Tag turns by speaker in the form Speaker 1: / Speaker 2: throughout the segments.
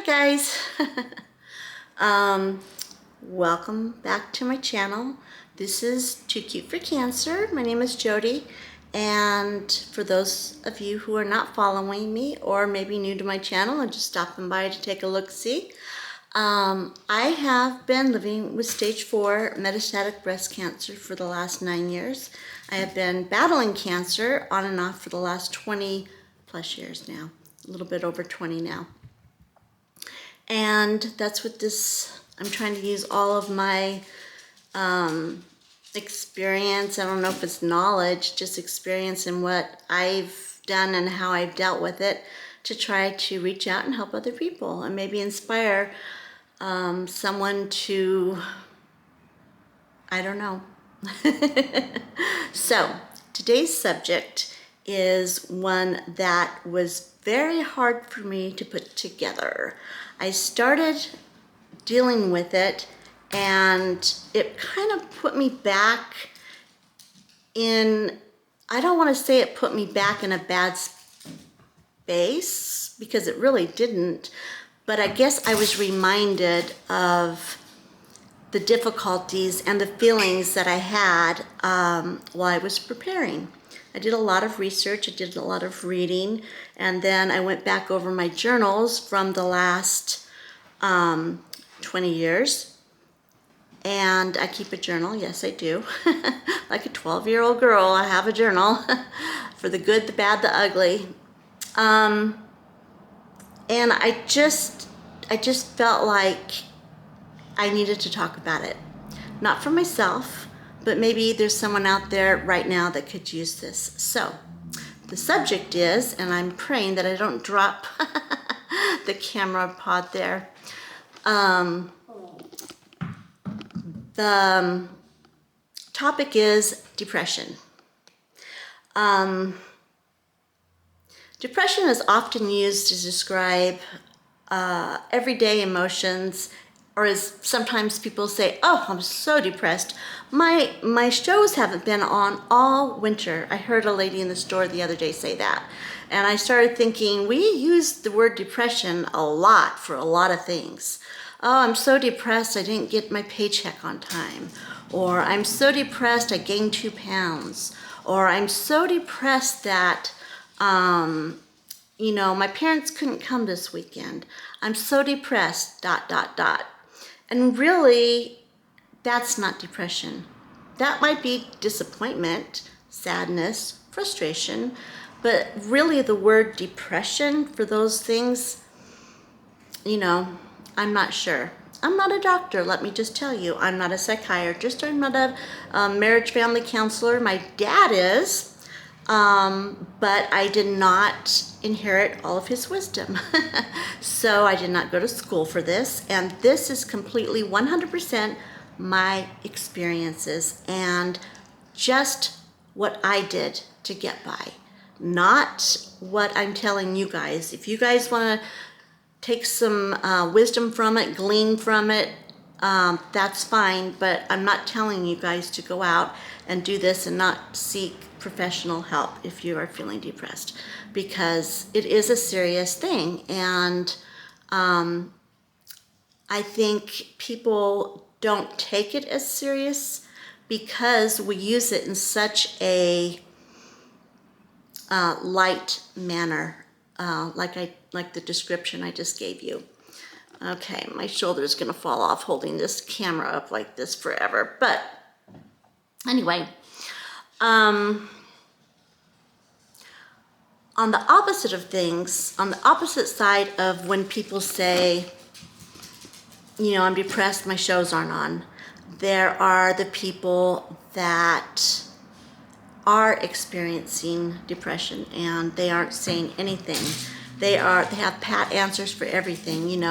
Speaker 1: guys. Welcome back to my channel. This is Too Cute for Cancer. My name is Jody, and for those of you who are not following me or maybe new to my channel and just stopping by to take a look-see, I have been living with stage 4 metastatic breast cancer for the last 9 years. I have been battling cancer on and off for the last 20 plus years now, a little bit over 20 now. And that's what this, I'm trying to use all of my experience, I don't know if it's knowledge, just experience in what I've done and how I've dealt with it to try to reach out and help other people and maybe inspire someone to, I don't know. So today's subject is one that was very hard for me to put together. I started dealing with it and it kind of put me back in, I don't want to say it put me back in a bad space because it really didn't, but I guess I was reminded of the difficulties and the feelings that I had while I was preparing. I did a lot of research, I did a lot of reading, and then I went back over my journals from the last 20 years. And I keep a journal, yes I do. Like a 12-year-old girl, I have a journal for the good, the bad, the ugly. And I just felt like I needed to talk about it. Not for myself, but maybe there's someone out there right now that could use this. So the subject is, and I'm praying that I don't drop the camera pod there. The topic is depression. Depression is often used to describe everyday emotions, or as sometimes people say, oh, I'm so depressed. My shows haven't been on all winter. I heard a lady in the store the other day say that. And I started thinking, we use the word depression a lot for a lot of things. Oh, I'm so depressed I didn't get my paycheck on time. Or I'm so depressed I gained 2 pounds. Or I'm so depressed that, my parents couldn't come this weekend. I'm so depressed, ... And really, that's not depression. That might be disappointment, sadness, frustration, but really the word depression for those things, I'm not sure. I'm not a doctor, let me just tell you. I'm not a psychiatrist. I'm not a marriage family counselor. My dad is, but I did not inherit all of his wisdom. So I did not go to school for this, and this is completely 100% my experiences and just what I did to get by, not what I'm telling you guys. If you guys want to take some wisdom from it, glean from it, that's fine, but I'm not telling you guys to go out and do this and not seek professional help if you are feeling depressed, because it is a serious thing. And I think people don't take it as serious because we use it in such a light manner, like the description I just gave you. Okay, my shoulder is gonna fall off holding this camera up like this forever, but anyway, on the opposite of things, on the opposite side of when people say, I'm depressed, my shows aren't on, there are the people that are experiencing depression and they aren't saying anything. They have pat answers for everything.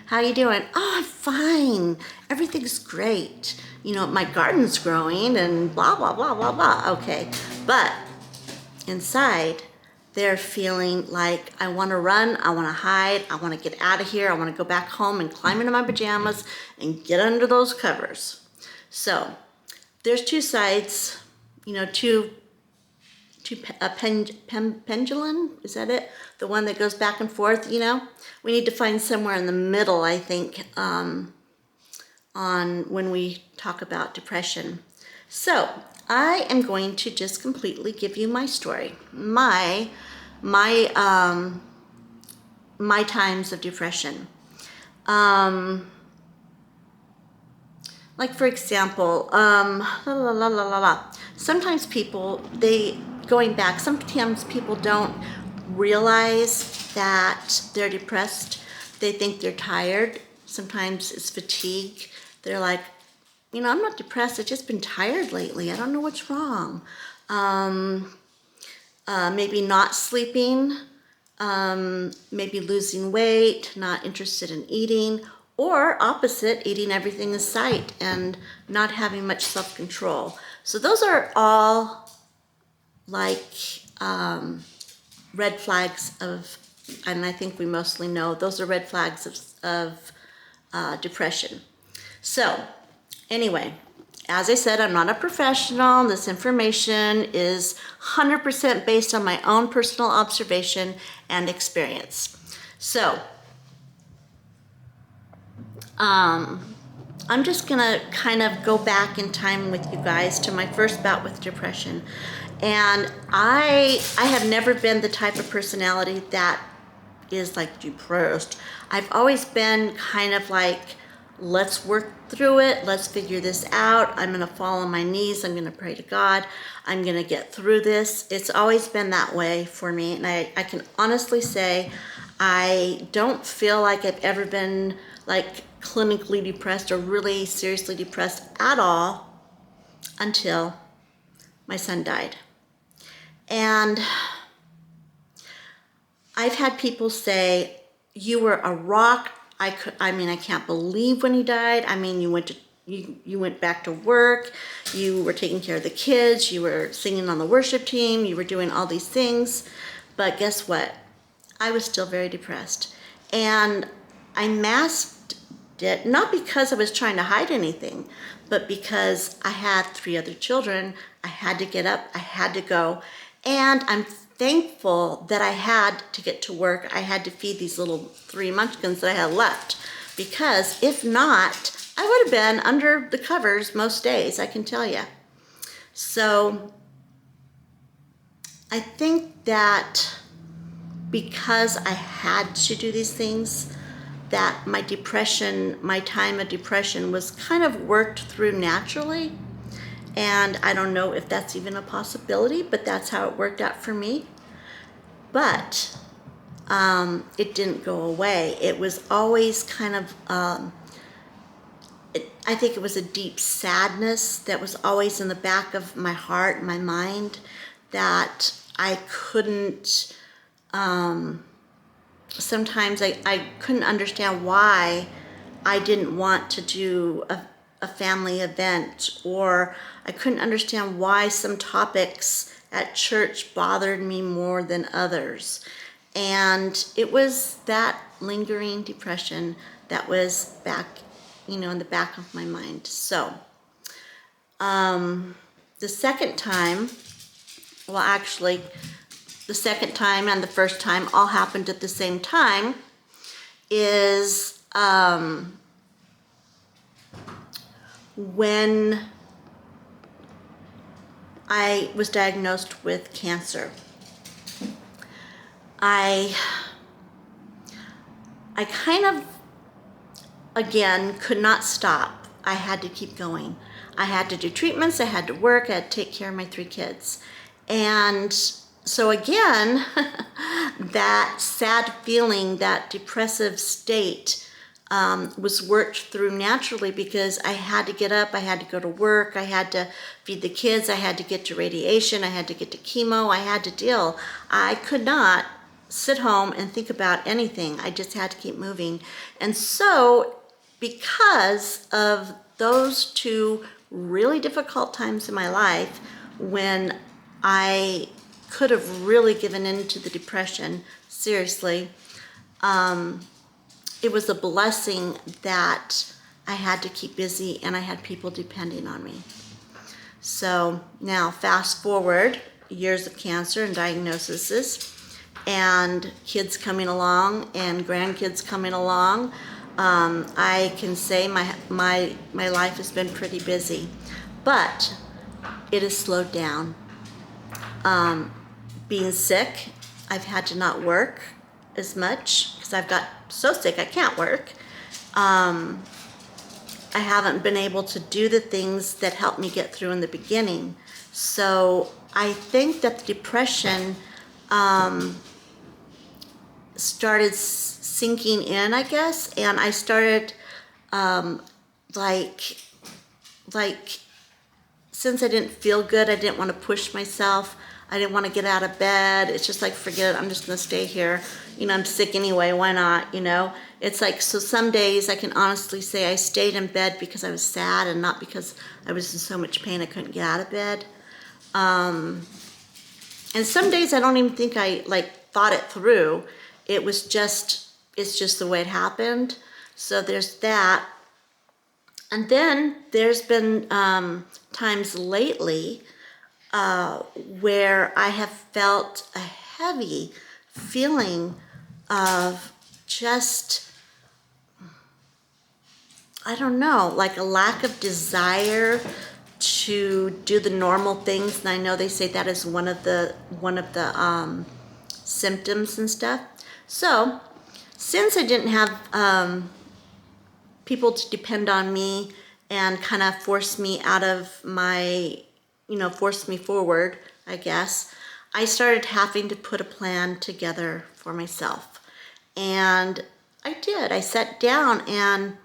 Speaker 1: How you doing? Oh, I'm fine. Everything's great. My garden's growing and blah, blah, blah, blah, blah. Okay. But inside, they're feeling like, I want to run, I want to hide, I want to get out of here, I want to go back home and climb into my pajamas and get under those covers. So there's two sides, two pendulum, is that it? The one that goes back and forth, you know? We need to find somewhere in the middle, I think, on when we talk about depression. So I am going to just completely give you my story, my times of depression. Like for example, sometimes people, sometimes people don't realize that they're depressed. They think they're tired. Sometimes it's fatigue. They're like, I'm not depressed. I've just been tired lately. I don't know what's wrong. Maybe not sleeping, maybe losing weight, not interested in eating, or opposite, eating everything in sight and not having much self-control. So those are all like red flags of, and I think we mostly know, those are red flags of depression. So anyway, as I said, I'm not a professional. This information is 100% based on my own personal observation and experience. So, I'm just gonna kind of go back in time with you guys to my first bout with depression. And I have never been the type of personality that is like depressed. I've always been kind of like, let's work through it. Let's figure this out. I'm going to fall on my knees. I'm going to pray to God. I'm going to get through this. It's always been that way for me. And I can honestly say I don't feel like I've ever been like clinically depressed or really seriously depressed at all until my son died. And I've had people say, you were a rock. I can't believe when he died. I mean, you went back to work, you were taking care of the kids, you were singing on the worship team, you were doing all these things. But guess what? I was still very depressed. And I masked it, not because I was trying to hide anything, but because I had 3 other children. I had to get up, I had to go. And I'm thankful that I had to get to work. I had to feed these little 3 munchkins that I had left, because if not, I would have been under the covers most days, I can tell you. So I think that because I had to do these things, that my time of depression was kind of worked through naturally. And I don't know if that's even a possibility, but that's how it worked out for me. But it didn't go away. It was always kind of, I think it was a deep sadness that was always in the back of my heart, my mind, that I couldn't, sometimes I couldn't understand why I didn't want to do a family event, or I couldn't understand why some topics at church bothered me more than others. And it was that lingering depression that was back, in the back of my mind. So the second time, well, actually, the second time and the first time all happened at the same time, is when I was diagnosed with cancer. I kind of, again, could not stop. I had to keep going. I had to do treatments, I had to work, I had to take care of my 3 kids. And so again, that sad feeling, that depressive state, was worked through naturally, because I had to get up, I had to go to work, I had to feed the kids, I had to get to radiation, I had to get to chemo, I had to deal. I could not sit home and think about anything. I just had to keep moving. And so, because of those 2 really difficult times in my life, when I could have really given in to the depression, seriously, it was a blessing that I had to keep busy and I had people depending on me. So now fast forward, years of cancer and diagnoses, and kids coming along and grandkids coming along. I can say my life has been pretty busy, but it has slowed down. Being sick, I've had to not work as much because I've got so sick I can't work. I haven't been able to do the things that helped me get through in the beginning. So I think that the depression started sinking in, I guess, and I started like since I didn't feel good, I didn't want to push myself. I didn't want to get out of bed. It's just like, forget it, I'm just going to stay here. I'm sick anyway, why not, It's like, so some days I can honestly say I stayed in bed because I was sad and not because I was in so much pain I couldn't get out of bed. And some days I don't even think I thought it through. It's just the way it happened. So there's that. And then there's been times lately where I have felt a heavy feeling of just, I don't know, like a lack of desire to do the normal things. And I know they say that is one of the symptoms and stuff. So since I didn't have people to depend on me and kind of force me out of my, force me forward, I guess, I started having to put a plan together for myself. And I did. I sat down and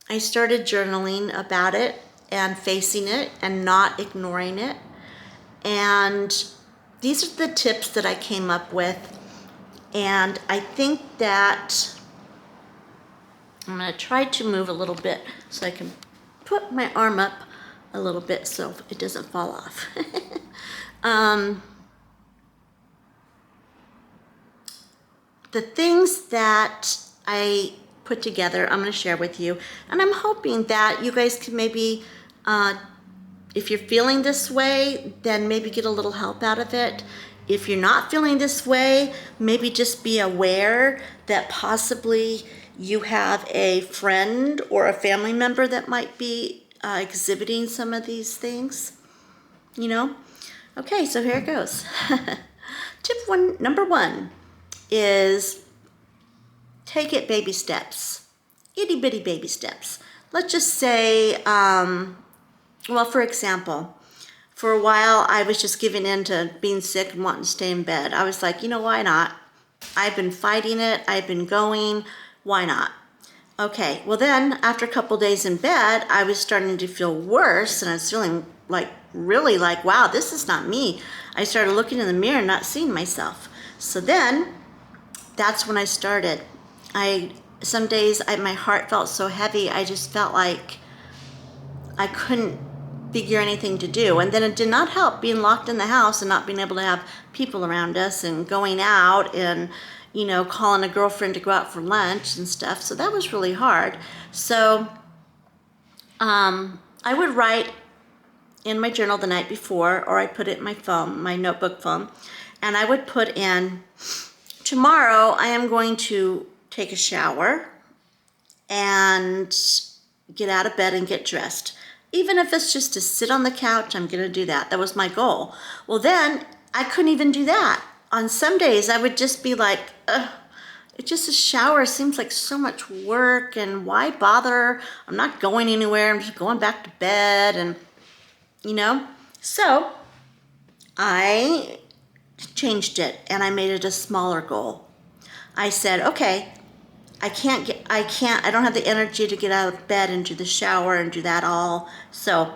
Speaker 1: I started journaling about it and facing it and not ignoring it. And these are the tips that I came up with. And I think that I'm going to try to move a little bit so I can put my arm up a little bit so it doesn't fall off. The things that I put together, I'm going to share with you. And I'm hoping that you guys can maybe, if you're feeling this way, then maybe get a little help out of it. If you're not feeling this way, maybe just be aware that possibly you have a friend or a family member that might be exhibiting some of these things, Okay, so here it goes. Number one is take it baby steps, itty bitty baby steps. Let's just say, for example, for a while I was just giving in to being sick and wanting to stay in bed. I was like, why not? I've been fighting it, I've been going, why not? Okay, well then, after a couple days in bed, I was starting to feel worse, and I was feeling really like, wow, this is not me. I started looking in the mirror and not seeing myself. So then, that's when I started. Some days, my heart felt so heavy, I just felt like I couldn't figure anything to do. And then it did not help being locked in the house and not being able to have people around us and going out and calling a girlfriend to go out for lunch and stuff. So that was really hard. So I would write in my journal the night before, or I put it in my phone, my notebook phone, and I would put in, tomorrow I am going to take a shower and get out of bed and get dressed. Even if it's just to sit on the couch, I'm going to do that. That was my goal. Well, then I couldn't even do that. On some days, I would just be like, ugh, it's just a shower seems like so much work, and why bother? I'm not going anywhere. I'm just going back to bed, and So I changed it, and I made it a smaller goal. I said, okay, I don't have the energy to get out of bed and do the shower and do that all. So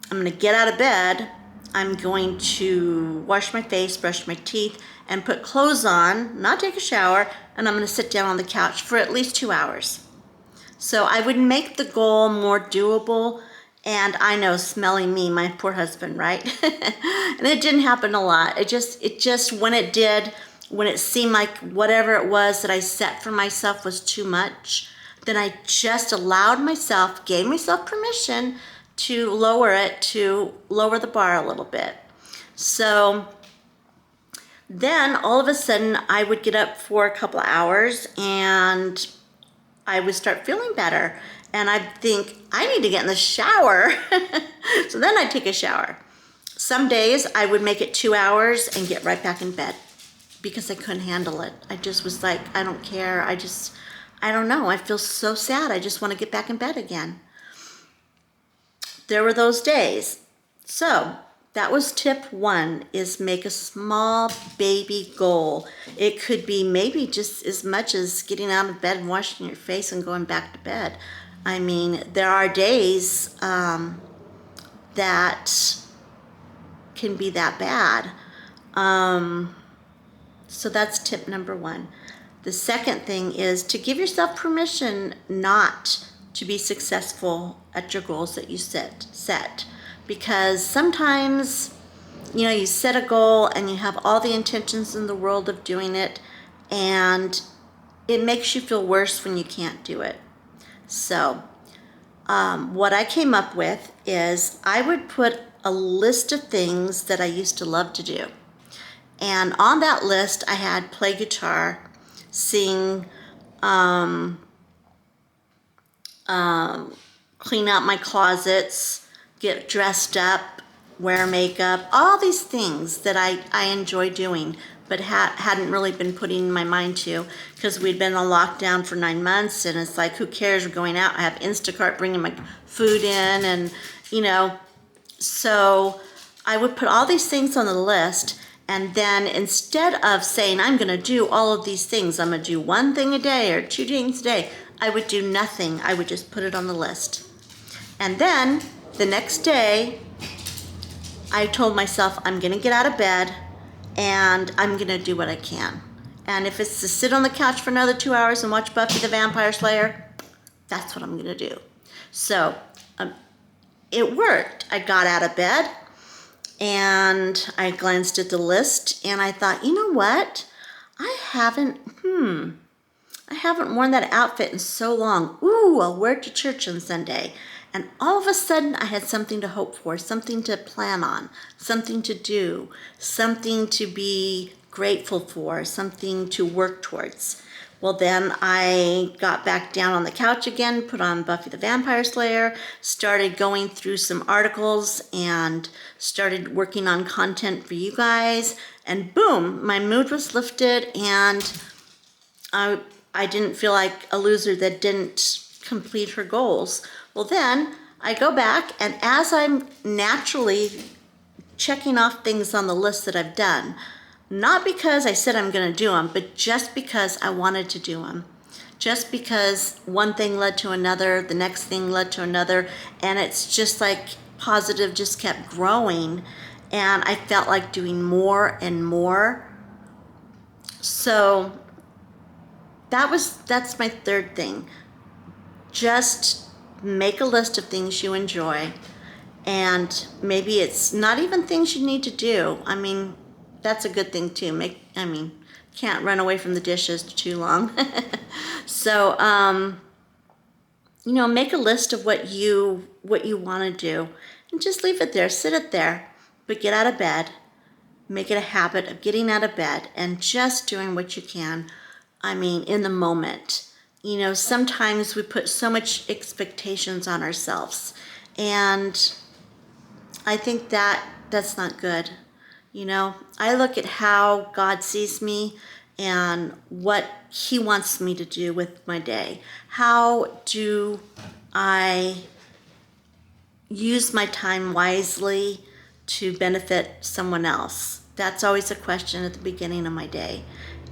Speaker 1: I'm going to get out of bed. I'm going to wash my face, brush my teeth, and put clothes on, not take a shower, and I'm going to sit down on the couch for at least 2 hours. So I would make the goal more doable, and I know, smelly me, my poor husband, right? And it didn't happen a lot. It just, when it did, when it seemed like whatever it was that I set for myself was too much, then I just allowed myself, gave myself permission to lower the bar a little bit. So then all of a sudden I would get up for a couple of hours and I would start feeling better. And I'd think, I need to get in the shower. So then I'd take a shower. Some days I would make it 2 hours and get right back in bed because I couldn't handle it. I just was like, I don't care. I don't know. I feel so sad. I just want to get back in bed again. There were those days. So that was tip 1, is make a small baby goal. It could be maybe just as much as getting out of bed and washing your face and going back to bed. I mean, there are days that can be that bad. So that's tip number 1. The second thing is to give yourself permission not to be successful at your goals that you set. Because sometimes, you set a goal and you have all the intentions in the world of doing it, and it makes you feel worse when you can't do it. So what I came up with is I would put a list of things that I used to love to do. And on that list, I had play guitar, sing, clean out my closets, get dressed up, wear makeup, all these things that I enjoy doing, but hadn't really been putting my mind to, because we'd been on lockdown for 9 months, and it's like, who cares, we're going out. I have Instacart bringing my food in, and so I would put all these things on the list. And then instead of saying, I'm going to do all of these things, I'm going to do 1 thing a day or 2 things a day, I would do nothing. I would just put it on the list. And then the next day, I told myself, I'm going to get out of bed and I'm going to do what I can. And if it's to sit on the couch for another 2 hours and watch Buffy the Vampire Slayer, that's what I'm going to do. So it worked. I got out of bed. And I glanced at the list and I thought, you know what? I haven't worn that outfit in so long. Ooh, I'll wear it to church on Sunday. And all of a sudden I had something to hope for, something to plan on, something to do, something to be grateful for, something to work towards. Well, then I got back down on the couch again, put on Buffy the Vampire Slayer, started going through some articles and started working on content for you guys. And boom, my mood was lifted and I didn't feel like a loser that didn't complete her goals. Well, then I go back, and as I'm naturally checking off things on the list that I've done, not because I said I'm going to do them, but just because I wanted to do them. Just because one thing led to another, the next thing led to another, and it's just like positive just kept growing, and I felt like doing more and more. So that's my third thing. Just make a list of things you enjoy, and maybe it's not even things you need to do. I mean, that's a good thing too. Can't run away from the dishes too long. So, make a list of what you want to do, and just leave it there, sit it there, but get out of bed. Make it a habit of getting out of bed and just doing what you can. In the moment. Sometimes we put so much expectations on ourselves, and I think that's not good. I look at how God sees me and what He wants me to do with my day. How do I use my time wisely to benefit someone else? That's always a question at the beginning of my day.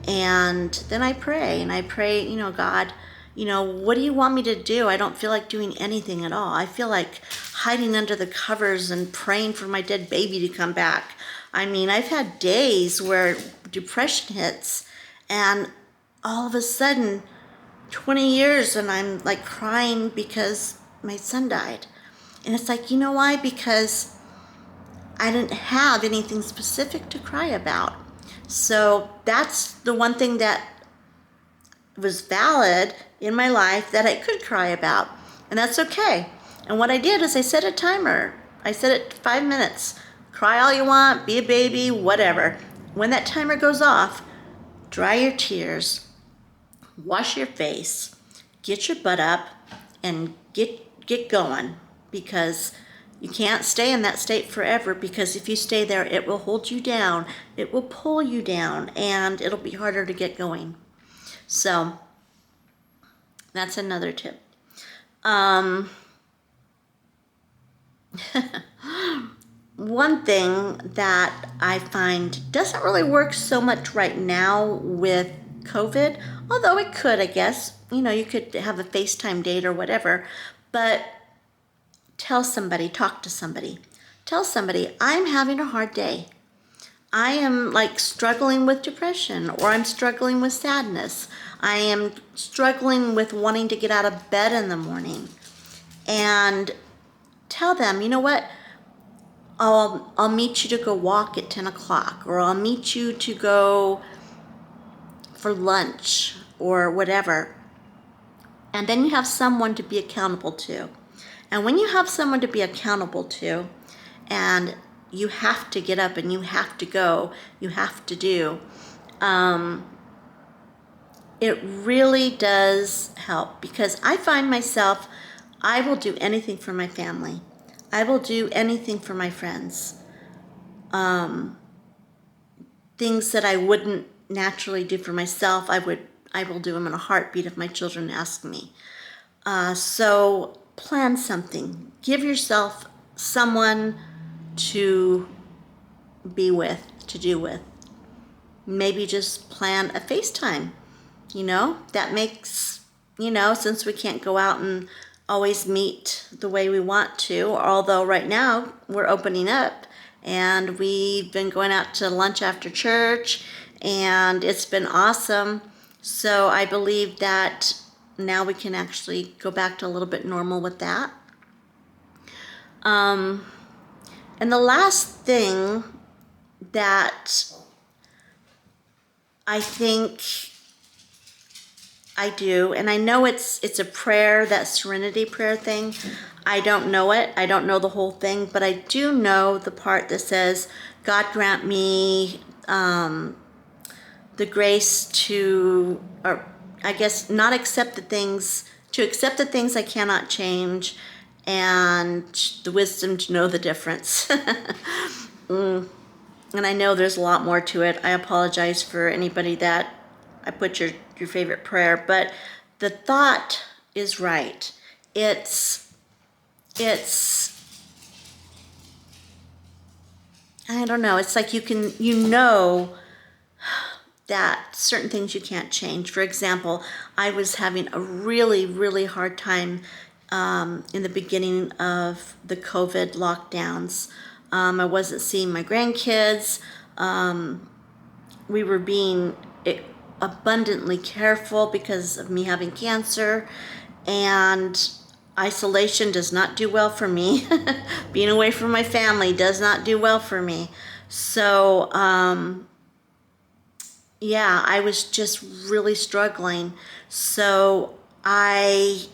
Speaker 1: And then I pray, God, what do you want me to do? I don't feel like doing anything at all. I feel like hiding under the covers and praying for my dead baby to come back. I've had days where depression hits, and all of a sudden, 20 years, and I'm like crying because my son died. And it's like, why? Because I didn't have anything specific to cry about. So that's the one thing that was valid in my life that I could cry about. And that's okay. And what I did is I set a timer. I set it 5 minutes. Cry all you want, be a baby, whatever. when that timer goes off, dry your tears, wash your face, get your butt up, and get going, because you can't stay in that state forever, because if you stay there, it will hold you down, it will pull you down, and it'll be harder to get going. So that's another tip. One thing that I find doesn't really work so much right now with COVID, although it could, I guess. You could have a FaceTime date or whatever, but tell somebody, talk to somebody. Tell somebody, I'm having a hard day. I am struggling with depression, or I'm struggling with sadness. I am struggling with wanting to get out of bed in the morning. And tell them, you know what? I'll meet you to go walk at 10 o'clock, or I'll meet you to go for lunch or whatever. And then you have someone to be accountable to. And when you have someone to be accountable to, and you have to get up and you have to go, you have to do, it really does help, because I find myself, I will do anything for my family. I will do anything for my friends. Things that I wouldn't naturally do for myself, I will do them in a heartbeat if my children ask me. So plan something. Give yourself someone to be with, to do with. Maybe just plan a FaceTime. That makes, since we can't go out and always meet the way we want to, although right now we're opening up and we've been going out to lunch after church and it's been awesome. So I believe that now we can actually go back to a little bit normal with that. And the last thing that I think I do, and I know it's a prayer, that Serenity Prayer thing. I don't know it. I don't know the whole thing, but I do know the part that says, God grant me the grace to, or I guess not accept the things, to accept the things I cannot change, and the wisdom to know the difference. And I know there's a lot more to it. I apologize for anybody that I put your favorite prayer, but the thought is right. It's I don't know, it's like you know that certain things you can't change. For example, I was having a really, really hard time in the beginning of the COVID lockdowns. I wasn't seeing my grandkids. We were being abundantly careful because of me having cancer, and isolation does not do well for me. Being away from my family does not do well for me. So, yeah, I was just really struggling. So at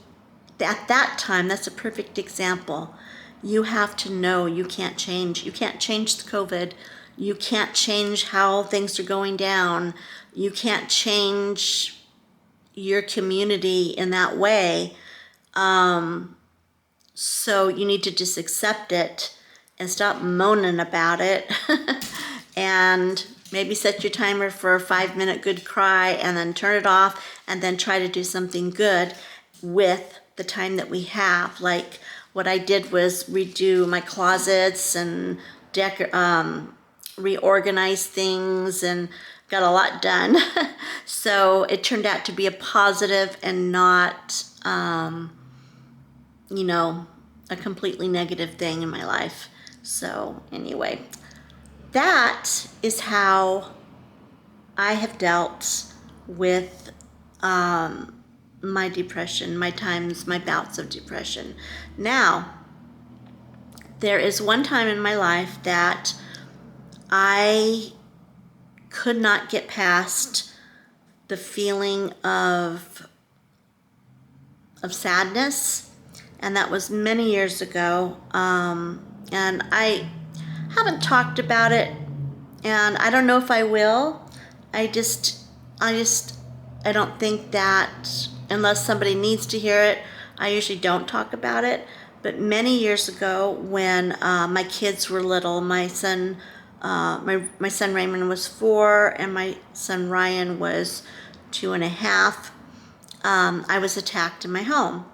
Speaker 1: that time, that's a perfect example. You have to know you can't change. You can't change the COVID. You can't change how things are going down. You can't change your community in that way. So you need to just accept it and stop moaning about it. And maybe set your timer for a 5-minute good cry and then turn it off, and then try to do something good with the time that we have. Like what I did was redo my closets and reorganize things, and got a lot done. So it turned out to be a positive and not, a completely negative thing in my life. So anyway, that is how I have dealt with my depression, my bouts of depression. Now, there is one time in my life that I could not get past the feeling of sadness, and that was many years ago. And I haven't talked about it And I don't know if I will. I just, I just, I don't think that unless somebody needs to hear it, I usually don't talk about it. But many years ago, when my kids were little, my son Raymond was 4, and my son Ryan was 2.5. I was attacked in my home,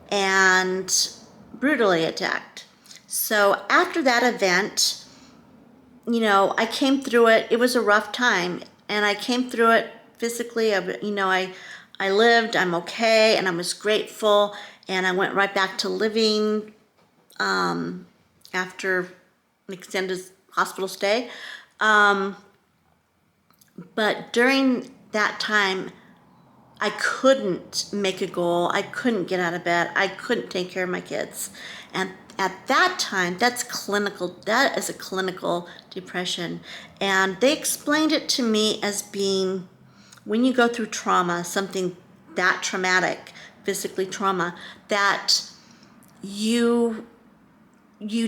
Speaker 1: and brutally attacked. So after that event, I came through it. It was a rough time, and I came through it physically. I lived, I'm okay, and I was grateful, and I went right back to living after an extended hospital stay. But during that time, I couldn't make a goal. I couldn't get out of bed. I couldn't take care of my kids. And at that time, that's clinical. That is a clinical depression. And they explained it to me as being when you go through trauma, something that traumatic, physically trauma, that you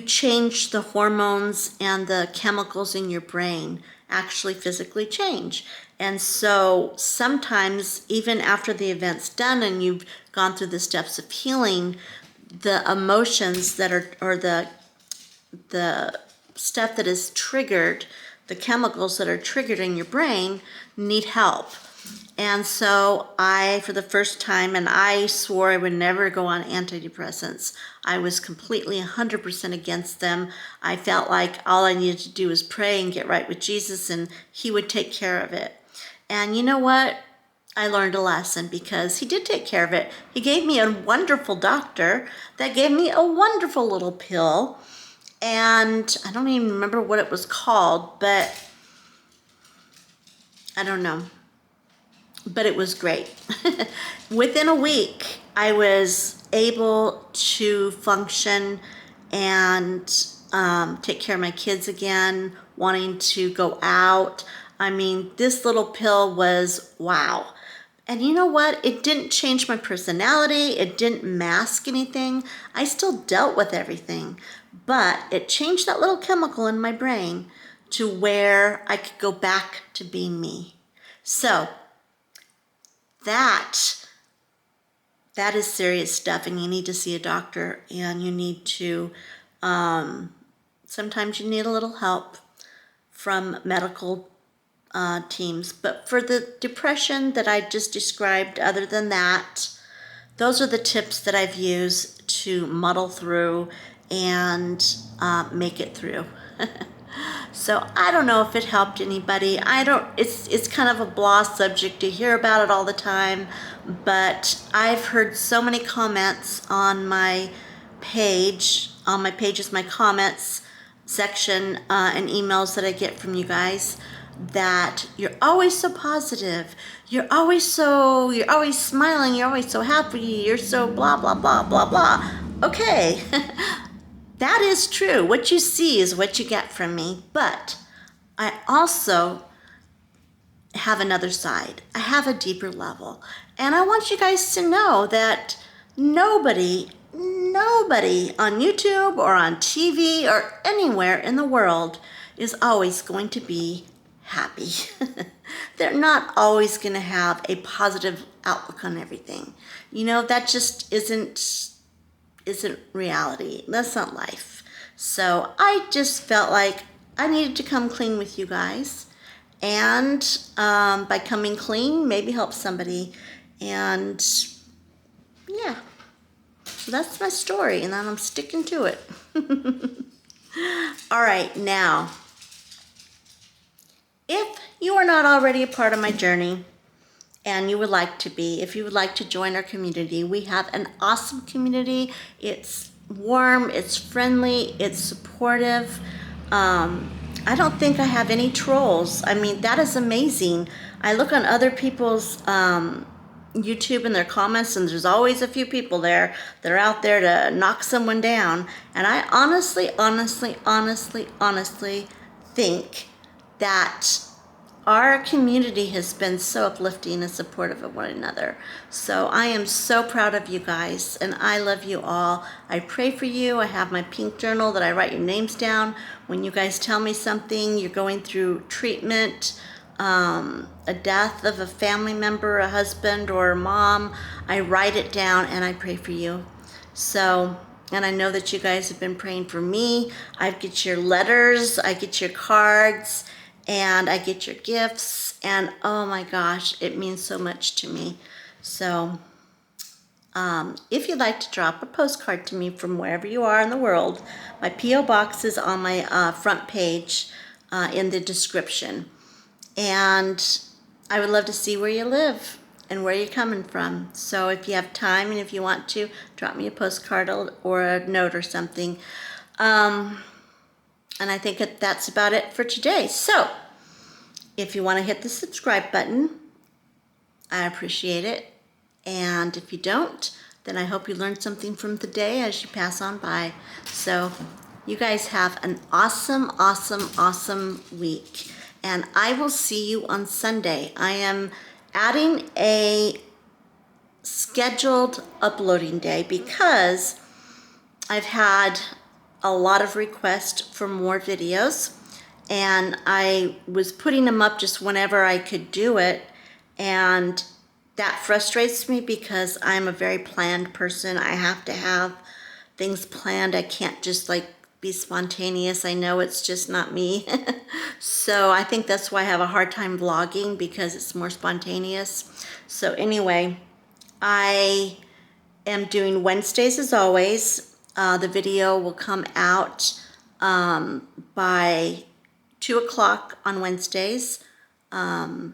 Speaker 1: change the hormones and the chemicals in your brain actually physically change. And so sometimes even after the event's done and you've gone through the steps of healing, the emotions that are, or the stuff that is triggered, the chemicals that are triggered in your brain need help. And so for the first time, and I swore I would never go on antidepressants. I was completely 100% against them. I felt like all I needed to do was pray and get right with Jesus, and he would take care of it. And you know what? I learned a lesson, because he did take care of it. He gave me a wonderful doctor that gave me a wonderful little pill. And I don't even remember what it was called, but I don't know. But it was great. Within a week, I was able to function and take care of my kids again, wanting to go out. I mean, this little pill was wow. And you know what? It didn't change my personality. It didn't mask anything. I still dealt with everything. But it changed that little chemical in my brain to where I could go back to being me. So that is serious stuff, and you need to see a doctor, and you need to sometimes you need a little help from medical teams. But for the depression that I just described, other than that, those are the tips that I've used to muddle through and make it through. So I don't know if it helped anybody. It's kind of a blah subject to hear about it all the time, but I've heard so many comments on my page. On my page is my comments section, and emails that I get from you guys, that you're always so positive. You're always smiling. You're always so happy. You're so blah, blah, blah, blah, blah. Okay. That is true. What you see is what you get from me. But I also have another side. I have a deeper level. And I want you guys to know that nobody on YouTube or on TV or anywhere in the world is always going to be happy. They're not always going to have a positive outlook on everything. That just isn't reality. That's not life. So I just felt like I needed to come clean with you guys, and by coming clean, maybe help somebody. And yeah, so that's my story, and I'm sticking to it. All right, now, if you are not already a part of my journey, and you would like to be, if you would like to join our community, we have an awesome community. It's warm, it's friendly, it's supportive. I don't think I have any trolls. I mean, that is amazing. I look on other people's YouTube and their comments, and there's always a few people there that are out there to knock someone down. And I honestly think that our community has been so uplifting and supportive of one another. So I am so proud of you guys, and I love you all. I pray for you. I have my pink journal that I write your names down. When you guys tell me something, you're going through treatment, a death of a family member, a husband or a mom, I write it down and I pray for you. So, and I know that you guys have been praying for me. I get your letters, I get your cards, and I get your gifts, and oh my gosh, it means so much to me. So if you'd like to drop a postcard to me from wherever you are in the world, my P.O. box is on my front page in the description. And I would love to see where you live and where you're coming from. So if you have time and if you want to, drop me a postcard or a note or something. And I think that's about it for today. So if you want to hit the subscribe button, I appreciate it. And if you don't, then I hope you learned something from the day as you pass on by. So you guys have an awesome, awesome, awesome week. And I will see you on Sunday. I am adding a scheduled uploading day because I've had a lot of requests for more videos, and I was putting them up just whenever I could do it, and that frustrates me because I'm a very planned person. I have to have things planned. I can't just like be spontaneous. I know it's just not me. So I think that's why I have a hard time vlogging, because it's more spontaneous. So anyway, I am doing Wednesdays as always. The video will come out by 2 o'clock on Wednesdays, and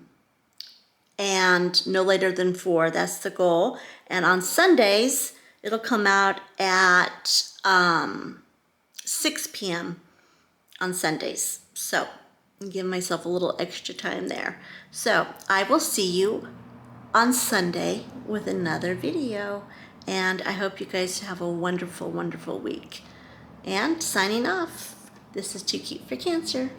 Speaker 1: no later than 4. That's the goal. And on Sundays, it'll come out at 6 p.m. on Sundays. So I'm giving myself a little extra time there. So I will see you on Sunday with another video. And I hope you guys have a wonderful, wonderful week. And signing off, this is Too Cute for Cancer.